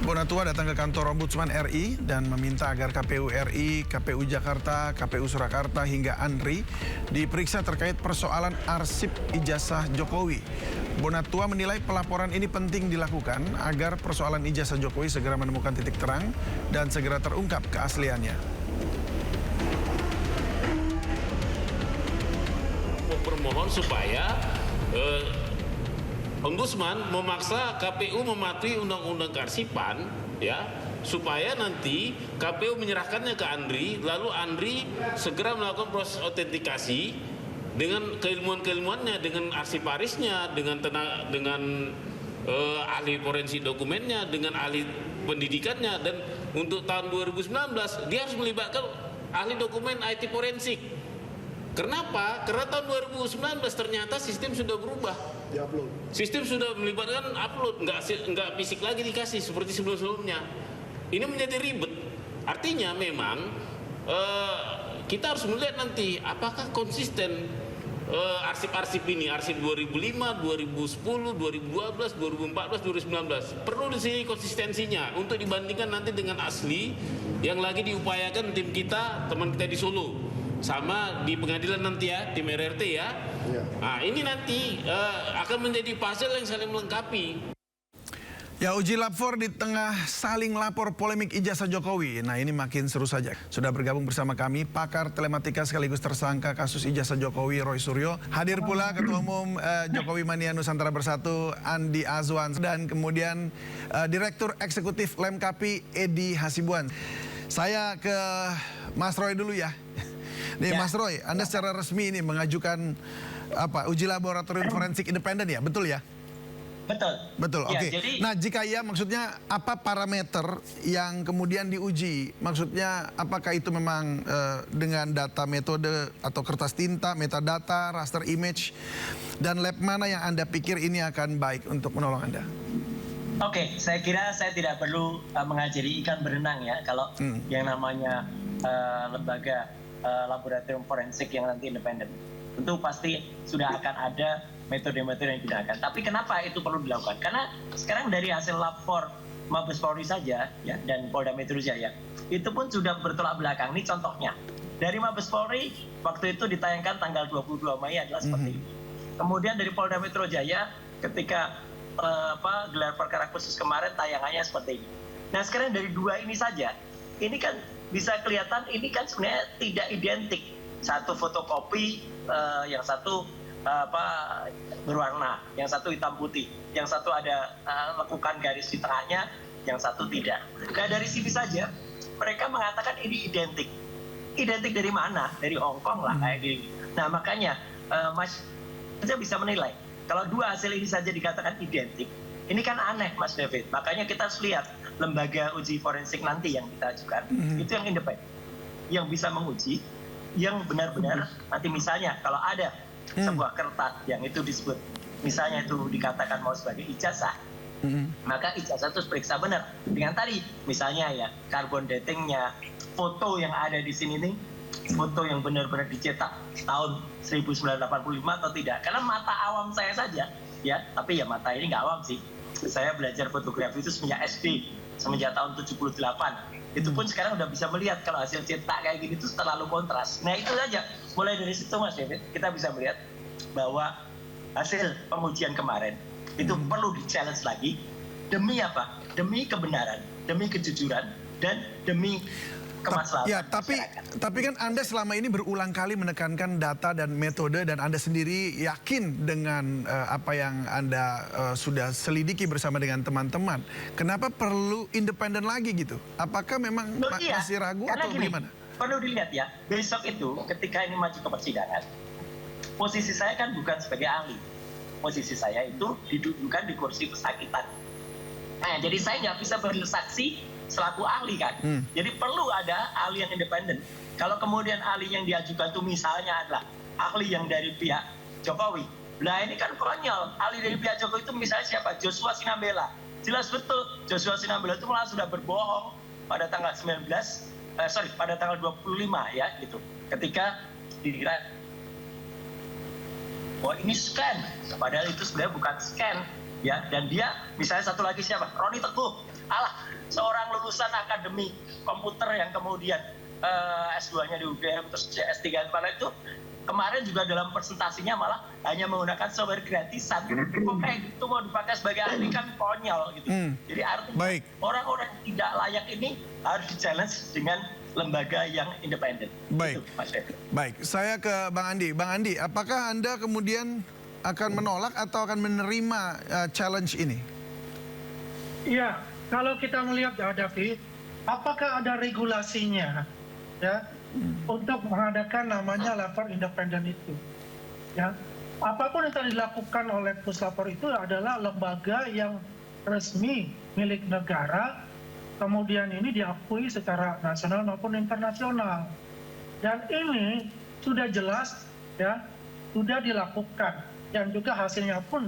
Bonatua datang ke kantor Ombudsman RI dan meminta agar KPU RI, KPU Jakarta, KPU Surakarta hingga ANRI diperiksa terkait persoalan arsip ijazah Jokowi. Bonatua menilai pelaporan ini penting dilakukan agar persoalan ijazah Jokowi segera menemukan titik terang dan segera terungkap keasliannya. Bermohon supaya Ombudsman memaksa KPU mematuhi undang-undang kearsipan, ya, supaya nanti KPU menyerahkannya ke ANRI, lalu ANRI segera melakukan proses autentikasi dengan keilmuan-keilmuannya, dengan arsiparisnya, dengan ahli forensik dokumennya, dengan ahli pendidikannya, dan untuk tahun 2019 dia harus melibatkan ahli dokumen IT forensik. Kenapa? Karena tahun 2019 ternyata sistem sudah berubah. Sistem sudah melibatkan upload, nggak fisik lagi dikasih seperti sebelum-sebelumnya. Ini menjadi ribet. Artinya memang kita harus melihat nanti apakah konsisten arsip-arsip ini, arsip 2005, 2010, 2012, 2014, 2019. Perlu di sini konsistensinya untuk dibandingkan nanti dengan asli yang lagi diupayakan tim kita, teman kita di Solo. Sama di pengadilan nanti ya, tim RRT ya. Nah, ini nanti akan menjadi puzzle yang saling melengkapi. Ya, uji lapor di tengah saling lapor polemik ijazah Jokowi. Nah, ini makin seru saja. Sudah bergabung bersama kami pakar telematika sekaligus tersangka kasus ijazah Jokowi, Roy Suryo. Hadir pula Ketua Umum Jokowi Mania Nusantara Bersatu, Andi Azwan. Dan kemudian Direktur Eksekutif Lemkapi, Edi Hasibuan. Saya ke Mas Roy dulu ya. Nih ya, Mas Roy, Anda secara resmi ini mengajukan uji laboratorium forensik independen ya, betul ya? Betul. Betul, ya, oke. jadi... Nah, jika iya maksudnya apa parameter yang kemudian diuji? Maksudnya apakah itu memang dengan data metode atau kertas tinta, metadata, raster image, dan lab mana yang Anda pikir ini akan baik untuk menolong Anda? Oke, saya kira saya tidak perlu mengajari ikan berenang ya, kalau yang namanya lembaga laboratorium forensik yang nanti independen. Tentu pasti sudah akan ada metode-metode yang digunakan. Tapi kenapa itu perlu dilakukan? Karena sekarang dari hasil lapor Mabes Polri saja ya, dan Polda Metro Jaya itu pun sudah bertolak belakang. Ini contohnya. Dari Mabes Polri waktu itu ditayangkan tanggal 22 Mei adalah seperti ini. Kemudian dari Polda Metro Jaya ketika gelar perkara khusus kemarin tayangannya seperti ini. Nah, sekarang dari dua ini saja, ini kan bisa kelihatan ini kan sebenarnya tidak identik. Satu fotokopi, yang satu berwarna, yang satu hitam putih, yang satu ada lekukan garis di tengahnya, yang satu tidak. Nah, dari sini saja mereka mengatakan ini identik. Identik dari mana? Dari Hongkong lah kayak gini. Nah, makanya Mas saja bisa menilai. Kalau dua hasil ini saja dikatakan identik, ini kan aneh Mas David. Makanya kita harus lihat lembaga uji forensik nanti yang kita ajukan, itu yang independen, yang bisa menguji, yang benar-benar nanti misalnya kalau ada sebuah kertas yang itu disebut, misalnya itu dikatakan mau sebagai ijazah, maka ijazah itu periksa benar dengan tadi, misalnya ya carbon datingnya, foto yang ada di sini nih, foto yang benar-benar dicetak tahun 1985 atau tidak. Karena mata awam saya saja, ya, tapi ya mata ini nggak awam sih. Saya belajar fotografi itu semenjak SD, semenjak tahun 78. Itu pun sekarang udah bisa melihat kalau hasil cetak kayak gini itu terlalu kontras. Nah, itu saja. Mulai dari situ Mas David, kita bisa melihat bahwa hasil pengujian kemarin itu perlu di-challenge lagi. Demi apa? Demi kebenaran, demi kejujuran, dan demi kemaslahatan. Ya, tapi kan Anda selama ini berulang kali menekankan data dan metode, dan Anda sendiri yakin dengan apa yang Anda sudah selidiki bersama dengan teman-teman. Kenapa perlu independen lagi gitu? Apakah memang masih ragu atau bagaimana? Perlu dilihat ya, besok itu ketika ini maju ke persidangan, posisi saya kan bukan sebagai ahli. Posisi saya itu didudukan di kursi pesakitan. Nah, jadi saya nggak bisa bersaksi selaku ahli kan. Jadi perlu ada ahli yang independen. Kalau kemudian ahli yang diajukan itu misalnya adalah ahli yang dari pihak Jokowi. Nah, ini kan konyol. Ahli dari pihak Jokowi itu misalnya siapa? Joshua Sinambela. Jelas betul Joshua Sinambela itu malah sudah berbohong pada tanggal pada tanggal 25 ya gitu. Ketika dikira ini scan, padahal itu sebenarnya bukan scan. ya. Dan dia misalnya satu lagi siapa? Roni Teguh, seorang lulusan akademi komputer yang kemudian S2-nya di UGM terus S3 kepala itu kemarin juga dalam presentasinya malah hanya menggunakan software gratisan. Kok kayak gitu mau dipakai sebagai ahli kan konyol gitu. Jadi artinya orang-orang yang tidak layak ini harus di-challenge dengan lembaga yang independen. Baik. Itu, Mas David. Baik, saya ke Bang Andi. Bang Andi, apakah Anda kemudian akan menolak atau akan menerima challenge ini? Iya, kalau kita melihat ya David, apakah ada regulasinya ya untuk mengadakan namanya lapor independen itu? Ya, apapun yang telah dilakukan oleh puslapor itu adalah lembaga yang resmi milik negara, kemudian ini diakui secara nasional maupun internasional. Dan ini sudah jelas ya, sudah dilakukan dan juga hasilnya pun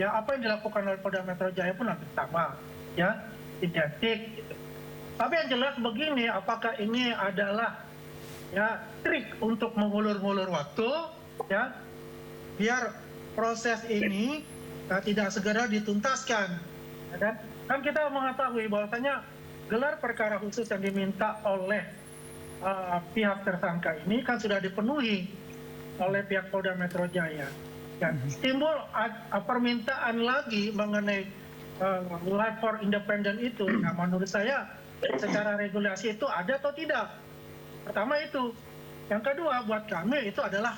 ya apa yang dilakukan oleh Polda Metro Jaya pun hampir sama ya, identik gitu. Tapi yang jelas begini, apakah ini adalah ya trik untuk mengulur-ngulur waktu ya biar proses ini tidak segera dituntaskan ya, kan kita mengetahui bahwasanya gelar perkara khusus yang diminta oleh pihak tersangka ini kan sudah dipenuhi oleh pihak Polda Metro Jaya. Dan timbul permintaan lagi mengenai lapor independen itu. Nah, menurut saya secara regulasi itu ada atau tidak? Pertama itu. Yang kedua, buat kami itu adalah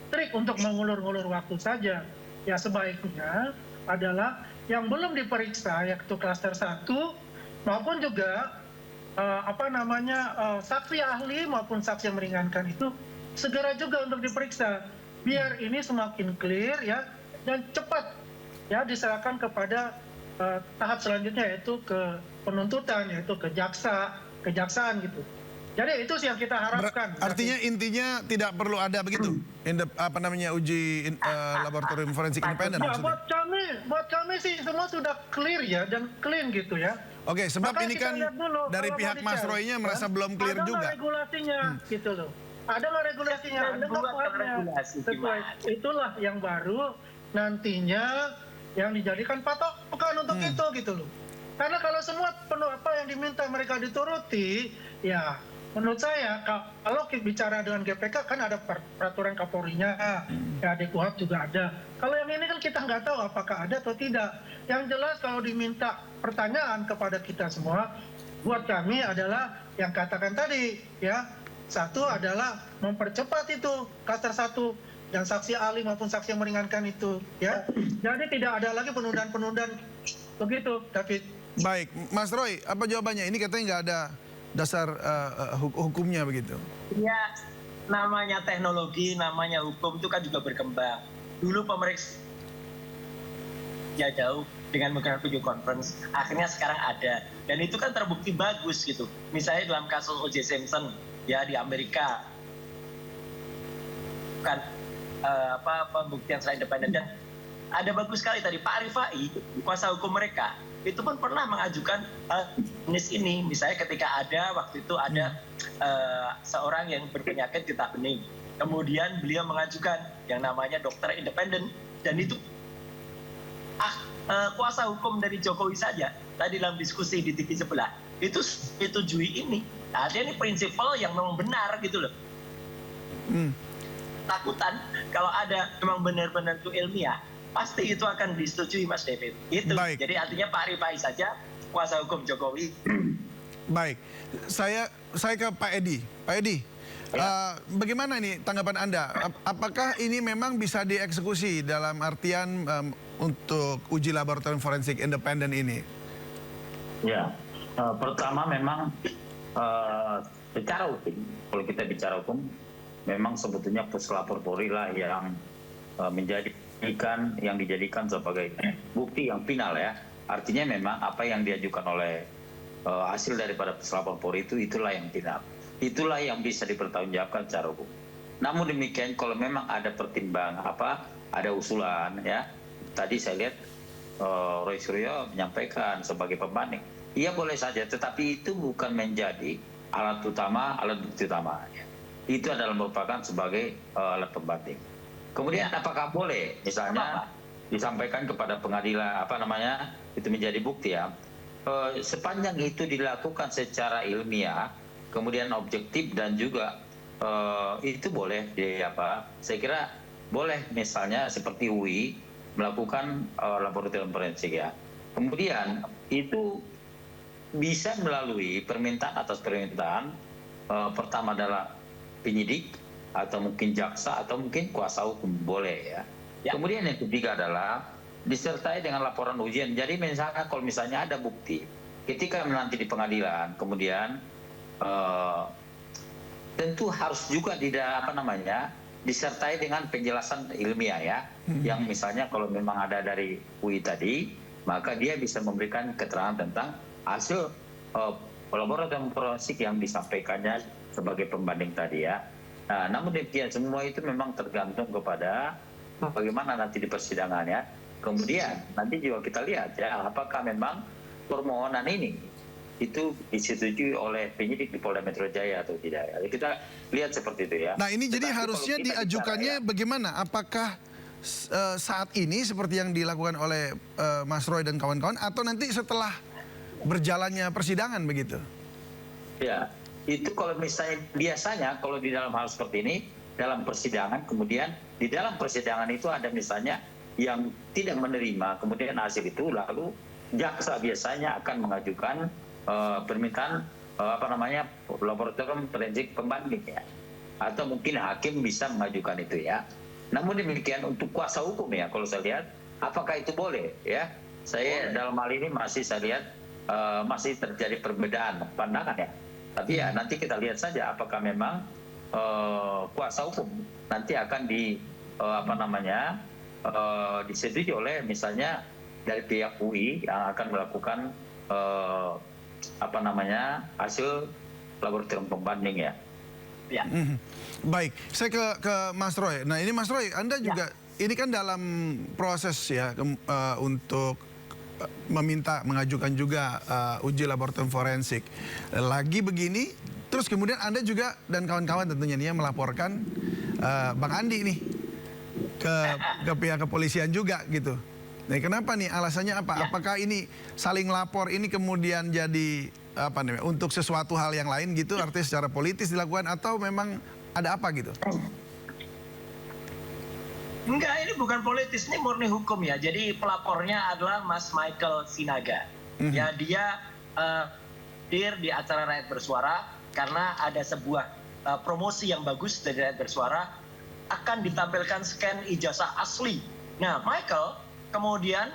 trik untuk mengulur-ngulur waktu saja. Ya sebaiknya adalah yang belum diperiksa, yaitu klaster 1, maupun juga saksi ahli maupun saksi yang meringankan itu segera juga untuk diperiksa. Biar ini semakin clear ya dan cepat ya diserahkan kepada tahap selanjutnya yaitu ke penuntutan, yaitu ke kejaksaan gitu. Jadi itu yang kita harapkan. Artinya intinya tidak perlu ada begitu uji laboratorium forensik independen. Ya, buat kami sih semua sudah clear ya dan clean gitu ya. Oke, sebab maka ini kan dulu, dari pihak Mas Roy-nya merasa belum clear juga. Ada regulasinya gitu loh. Ada regulasinya, ada dakwahnya. Itulah yang baru nantinya yang dijadikan patokan untuk itu gitu loh. Karena kalau semua penuh apa yang diminta mereka dituruti, ya menurut saya kalau kita bicara dengan GPK kan ada peraturan Kapolri-nya, ya di KUHP juga ada. Kalau yang ini kan kita nggak tahu apakah ada atau tidak. Yang jelas kalau diminta pertanyaan kepada kita semua, buat kami adalah yang katakan tadi, ya. Satu adalah mempercepat itu klaster 1 dan saksi ahli maupun saksi yang meringankan itu, ya. Jadi tidak ada lagi penundaan-penundaan begitu, David. Baik, Mas Roy, apa jawabannya? Ini katanya nggak ada dasar hukumnya begitu. Ya, namanya teknologi, namanya hukum itu kan juga berkembang. Dulu pemeriksa ya jauh dengan menggunakan video conference, akhirnya sekarang ada. Dan itu kan terbukti bagus gitu. Misalnya dalam kasus O.J. Simpson ya di Amerika kan pembuktian secara independen, dan ada bagus sekali tadi Pak Rifai, kuasa hukum mereka itu pun pernah mengajukan jenis ini. Misalnya ketika waktu itu ada seorang yang berpenyakit getah bening, kemudian beliau mengajukan yang namanya dokter independen, dan itu kuasa hukum dari Jokowi saja tadi dalam diskusi di TV sebelah itu setujui ini. Artinya ini prinsipal yang memang benar gitu loh. Takutan kalau ada memang benar-benar itu ilmiah, pasti itu akan disetujui, Mas David. Itu. Baik. Jadi artinya Pak Rifai saja kuasa hukum Jokowi. Baik, saya ke Pak Edi. Pak Edi, bagaimana ini tanggapan Anda? Apakah ini memang bisa dieksekusi dalam artian untuk uji laboratorium forensik independen ini? Ya, pertama memang secara hukum, kalau kita bicara hukum, memang sebetulnya puslapor Polri lah yang yang dijadikan sebagai bukti yang final ya. Artinya memang apa yang diajukan oleh hasil daripada puslapor Polri itulah yang final. Itulah yang bisa dipertanggungjawabkan secara hukum. Namun demikian kalau memang ada pertimbangan ada usulan ya. Tadi saya lihat Roy Suryo menyampaikan sebagai pembanding. Iya boleh saja, tetapi itu bukan menjadi alat bukti utama. Itu adalah merupakan sebagai alat pembanding. Kemudian apakah boleh misalnya disampaikan kepada pengadilan itu menjadi bukti ya. Sepanjang itu dilakukan secara ilmiah, kemudian objektif dan juga itu boleh saya kira boleh, misalnya seperti UI melakukan laboratorium forensik ya. Kemudian itu bisa melalui permintaan atas permintaan, pertama adalah penyidik atau mungkin jaksa atau mungkin kuasa hukum, boleh ya. Kemudian yang ketiga adalah disertai dengan laporan ujian. Jadi misalnya kalau misalnya ada bukti ketika nanti di pengadilan, kemudian tentu harus juga disertai dengan penjelasan ilmiah ya. Yang misalnya kalau memang ada dari UI tadi, maka dia bisa memberikan keterangan tentang hasil laboratorium forensik yang disampaikannya sebagai pembanding tadi ya. Nah, namun demikian semua itu memang tergantung kepada bagaimana nanti di persidangan ya. Kemudian nanti juga kita lihat ya, apakah memang permohonan ini itu disetujui oleh penyidik di Polda Metro Jaya atau tidak ya. Kita lihat seperti itu ya. Nah ini jadi harusnya diajukannya bagaimana? Apakah saat ini seperti yang dilakukan oleh Mas Roy dan kawan-kawan, atau nanti setelah berjalannya persidangan begitu? Ya, itu kalau misalnya biasanya kalau di dalam hal seperti ini, dalam persidangan, kemudian di dalam persidangan itu ada misalnya yang tidak menerima, kemudian hasil itu lalu jaksa biasanya akan mengajukan permintaan laboratorium forensik pembanding ya, atau mungkin hakim bisa mengajukan itu ya. Namun demikian untuk kuasa hukum ya, kalau saya lihat apakah itu boleh ya, saya dalam hal ini masih saya lihat masih terjadi perbedaan pandangan ya. Tapi ya nanti kita lihat saja apakah memang kuasa hukum nanti akan disetujui oleh misalnya dari pihak UI yang akan melakukan hasil laboratorium pembanding ya. Ya. Baik, saya ke Mas Roy. Nah ini Mas Roy, Anda juga ini kan dalam proses ya untuk mengajukan juga uji laboratorium forensik. Lagi begini, terus kemudian Anda juga dan kawan-kawan tentunya nih melaporkan Bang Andi nih ke pihak kepolisian juga gitu. Nah, kenapa nih? Alasannya apa? Ya. Apakah ini saling lapor ini kemudian jadi untuk sesuatu hal yang lain gitu, artinya secara politis dilakukan, atau memang ada apa gitu? Enggak, ini bukan politis, ini murni hukum ya. Jadi pelapornya adalah Mas Michael Sinaga. Ya, dia hadir di acara Rakyat Bersuara karena ada sebuah promosi yang bagus dari Rakyat Bersuara, akan ditampilkan scan ijazah asli. Nah, Michael kemudian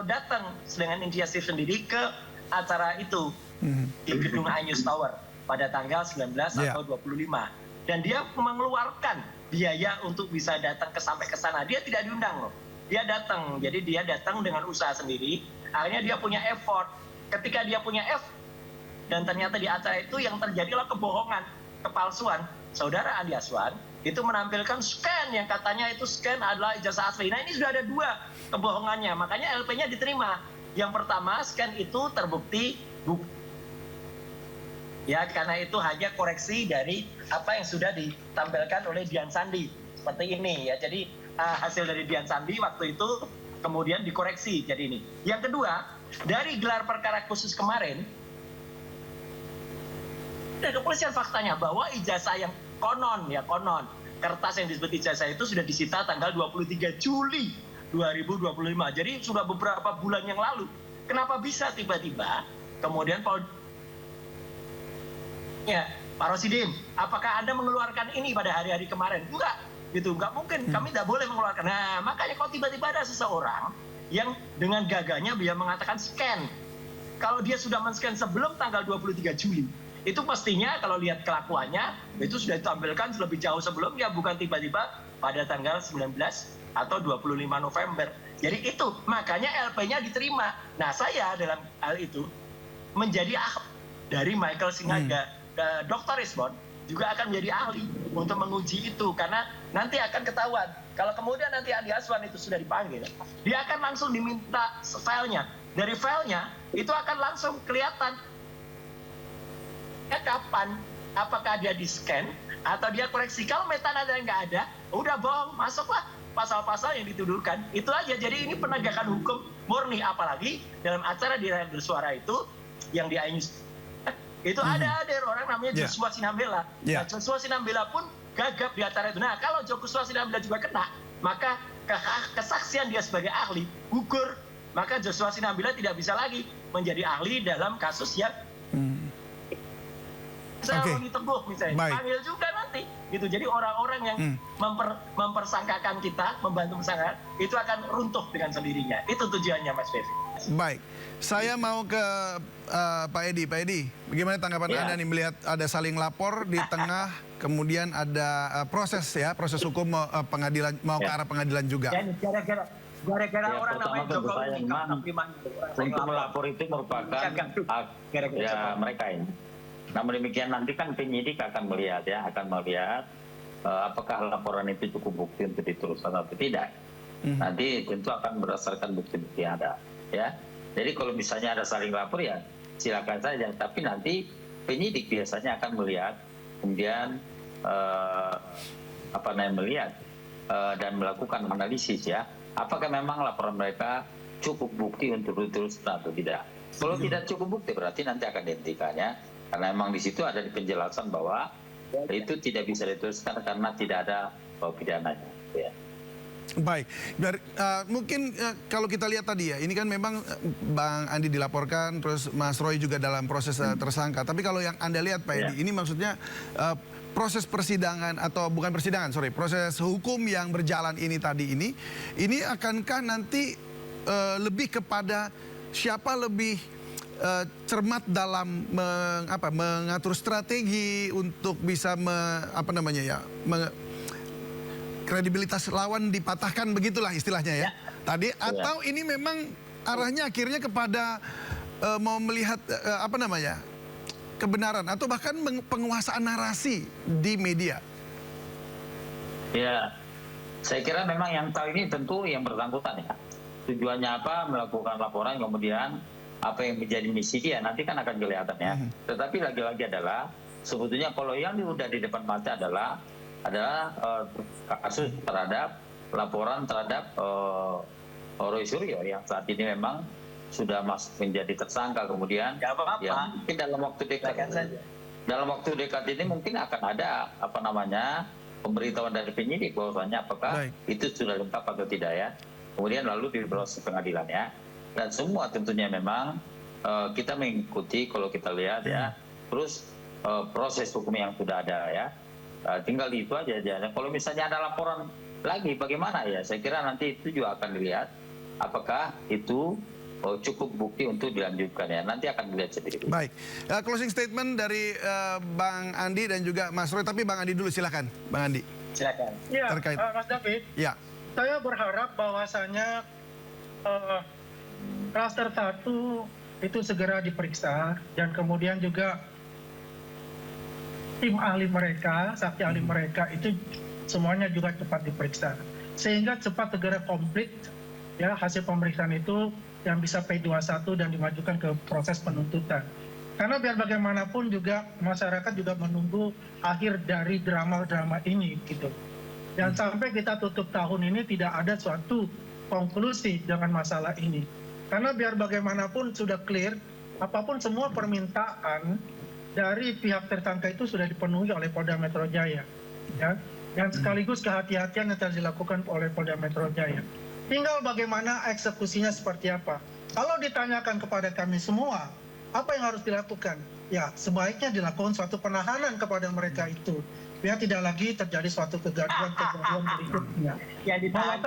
datang dengan inisiatif sendiri ke acara itu di gedung iNews Tower pada tanggal 19 atau 25. Dan dia mengeluarkan biaya untuk bisa datang sampai ke sana. Dia tidak diundang loh. Dia datang. Jadi dia datang dengan usaha sendiri. Akhirnya dia punya effort. Ketika dia punya effort dan ternyata di acara itu yang terjadi adalah kebohongan, kepalsuan. Saudara Andi Aswan itu menampilkan scan yang katanya itu scan adalah ijazah asli. Nah ini sudah ada dua kebohongannya, makanya LP-nya diterima. Yang pertama, scan itu terbukti ya karena itu hanya koreksi dari apa yang sudah ditampilkan oleh Dian Sandi seperti ini ya. Jadi hasil dari Dian Sandi waktu itu kemudian dikoreksi jadi ini. Yang kedua, dari gelar perkara khusus kemarin ada kepolisian faktanya bahwa ijazah yang konon kertas yang disebut ijazah itu sudah disita tanggal 23 Juli 2025. Jadi sudah beberapa bulan yang lalu. Kenapa bisa tiba-tiba kemudian Pak Rosidim, apakah Anda mengeluarkan ini pada hari-hari kemarin? Enggak mungkin, kami tidak boleh mengeluarkan. Nah, makanya kalau tiba-tiba ada seseorang yang dengan gagahnya dia mengatakan scan. Kalau dia sudah men-scan sebelum tanggal 23 Juli, itu pastinya kalau lihat kelakuannya itu sudah ditampilkan lebih jauh sebelumnya, bukan tiba-tiba pada tanggal 19 atau 25 November. Jadi itu makanya LP-nya diterima. Nah, saya dalam hal itu menjadi ahli dari Michael Sinaga. Dr. Rismond juga akan menjadi ahli untuk menguji itu karena nanti akan ketahuan. Kalau kemudian nanti Andi Aswan itu sudah dipanggil, dia akan langsung diminta filenya. Dari filenya itu akan langsung kelihatan kapan, apakah dia di scan atau dia koreksi. Kalau metadata nggak ada, udah bohong, masuklah pasal-pasal yang dituduhkan. Itu aja. Jadi ini penegakan hukum murni, apalagi dalam acara di Rakyat Bersuara itu yang di Ainus itu ada orang namanya Joshua Sinambela. Nah, Joshua Sinambela pun gagap di acara itu. Nah, kalau Joshua Sinambela juga kena, maka kesaksian dia sebagai ahli gugur. Maka Joshua Sinambela tidak bisa lagi menjadi ahli dalam kasus yang saya Teguh misalnya, panggil juga nanti. Gitu. Jadi orang-orang yang mempersangkakan kita, membantu tersangka, itu akan runtuh dengan sendirinya. Itu tujuannya, Mas Fevi. Baik, saya mau ke Pak Edi. Pak Edi, bagaimana tanggapan Anda nih melihat ada saling lapor di tengah, kemudian ada proses hukum pengadilan mau ke arah pengadilan juga. Gara-gara orang namanya Jokowi untuk melapor itu merupakan hak mereka ini. Namun demikian nanti kan penyidik akan melihat apakah laporan itu cukup bukti untuk diteruskan atau tidak. Nanti tentu akan berdasarkan bukti-bukti yang ada, ya. Jadi kalau misalnya ada saling lapor ya silakan saja. Tapi nanti penyidik biasanya akan melihat, kemudian melihat dan melakukan analisis ya. Apakah memang laporan mereka cukup bukti untuk diteruskan atau tidak? Kalau tidak cukup bukti berarti nanti akan dihentikannya. Karena memang di situ ada di penjelasan bahwa itu tidak bisa diteruskan karena tidak ada pidananya. Ya. Baik, mungkin kalau kita lihat tadi ya, ini kan memang Bang Andi dilaporkan, terus Mas Roy juga dalam proses tersangka. Tapi kalau yang Anda lihat Pak Edi, ini maksudnya proses persidangan atau bukan persidangan, proses hukum yang berjalan ini akankah nanti lebih kepada siapa lebih cermat dalam mengatur strategi untuk bisa kredibilitas lawan dipatahkan, begitulah istilahnya ya. Tadi atau ini memang arahnya akhirnya kepada mau melihat kebenaran atau bahkan penguasaan narasi di media. Ya, saya kira memang yang tahu ini tentu yang bersangkutan ya. Tujuannya apa, melakukan laporan, kemudian apa yang menjadi misi dia nanti kan akan kelihatan ya. Tetapi lagi-lagi adalah sebetulnya kalau yang sudah di depan mata adalah kasus terhadap laporan terhadap Roy Suryo yang saat ini memang sudah masuk menjadi tersangka, kemudian ya mungkin dalam waktu dekat ini mungkin akan ada pemberitahuan dari penyidik bahwasanya apakah itu sudah lengkap atau tidak ya. Kemudian lalu diproses pengadilan ya. Dan semua tentunya memang kita mengikuti kalau kita lihat ya. Terus proses hukum yang sudah ada ya. Tinggal itu aja. Kalau misalnya ada laporan lagi bagaimana ya. Saya kira nanti itu juga akan dilihat apakah itu cukup bukti untuk dilanjutkan ya. Nanti akan dilihat sendiri. Baik. Closing statement dari Bang Andi dan juga Mas Roy. Tapi Bang Andi dulu silakan. Bang Andi. Silakan. Ya, terkait. Mas David. Ya. Saya berharap bahwasanya klaster 1 itu segera diperiksa dan kemudian juga tim ahli mereka, saksi ahli mereka itu semuanya juga cepat diperiksa sehingga cepat segera komplit ya hasil pemeriksaan itu yang bisa P21 dan dimajukan ke proses penuntutan. Karena biar bagaimanapun juga masyarakat juga menunggu akhir dari drama-drama ini gitu. Dan sampai kita tutup tahun ini tidak ada suatu konklusi dengan masalah ini. Karena biar bagaimanapun sudah clear, apapun semua permintaan dari pihak tersangka itu sudah dipenuhi oleh Polda Metro Jaya. Ya? Dan sekaligus kehati-hatian yang telah dilakukan oleh Polda Metro Jaya. Tinggal bagaimana eksekusinya seperti apa. Kalau ditanyakan kepada kami semua, apa yang harus dilakukan? Ya, sebaiknya dilakukan suatu penahanan kepada mereka itu. Biar tidak lagi terjadi suatu kegaduhan berikutnya. Yang ditahan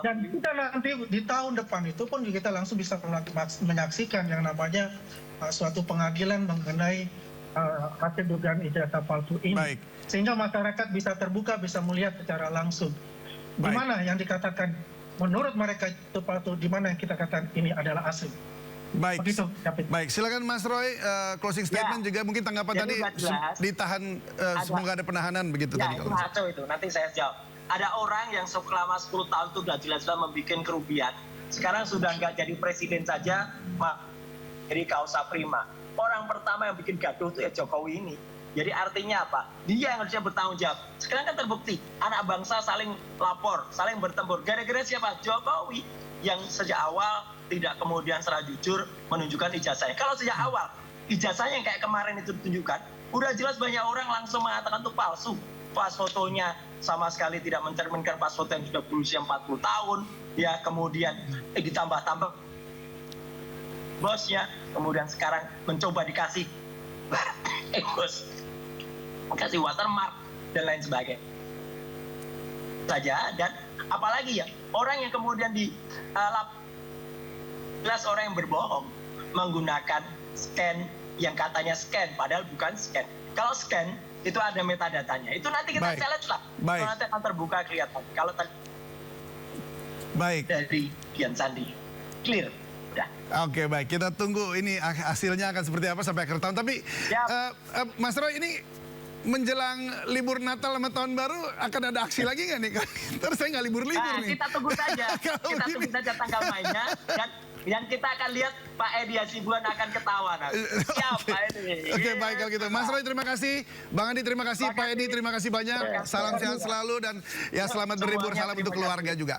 dan kita nanti di tahun depan itu pun kita langsung bisa menyaksikan yang namanya suatu pengadilan mengenai hasil dugaan ijazah palsu ini. Baik. Sehingga masyarakat bisa terbuka, bisa melihat secara langsung. Di mana yang dikatakan menurut mereka itu palsu, di mana yang kita katakan ini adalah asli. Baik, baik. Silakan Mas Roy, closing statement juga mungkin tanggapan tadi ditahan, semoga ada penahanan begitu tadi. Itu ngaco itu, nanti saya jawab. Ada orang yang selama 10 tahun itu sudah jelas-jelas membuat kerugian. Sekarang sudah nggak jadi presiden saja, jadi kausa prima. Orang pertama yang bikin gaduh itu ya Jokowi ini. Jadi artinya apa? Dia yang harusnya bertanggung jawab. Sekarang kan terbukti anak bangsa saling lapor, saling bertempur. Gara-gara siapa? Jokowi yang sejak awal tidak kemudian secara jujur menunjukkan ijazahnya. Kalau sejak awal ijazahnya yang kayak kemarin itu ditunjukkan, udah jelas banyak orang langsung mengatakan itu palsu. Pas fotonya sama sekali tidak mencerminkan pas foto yang sudah berusia 40 tahun, ya kemudian ditambah-tambah bosnya, kemudian sekarang mencoba dikasih bos, kasih watermark dan lain sebagainya saja. Dan apalagi ya orang yang kemudian jelas orang yang berbohong menggunakan scan yang katanya scan padahal bukan scan. Kalau scan itu ada metadatanya, itu nanti kita challenge lah. Itu nanti akan terbuka kelihatan. Kalau dari Dian Sandi clear. Udah. Oke, baik, kita tunggu ini hasilnya akan seperti apa sampai akhir tahun. Tapi Mas Roy, ini menjelang libur Natal sama Tahun Baru akan ada aksi lagi nggak nih? Terus saya nggak libur-libur nih. Kita tunggu saja. Kita tunggu saja tanggal mainnya. Dan kita akan lihat Pak Edi Hasibuan akan ketawa nanti. Siap, Pak Edi. Oke, baik kalau gitu. Mas Roy, terima kasih. Bang Andi, terima kasih. Pak Edi, terima kasih banyak. Salam sehat selalu dan ya selamat berlibur. Salam untuk keluarga juga.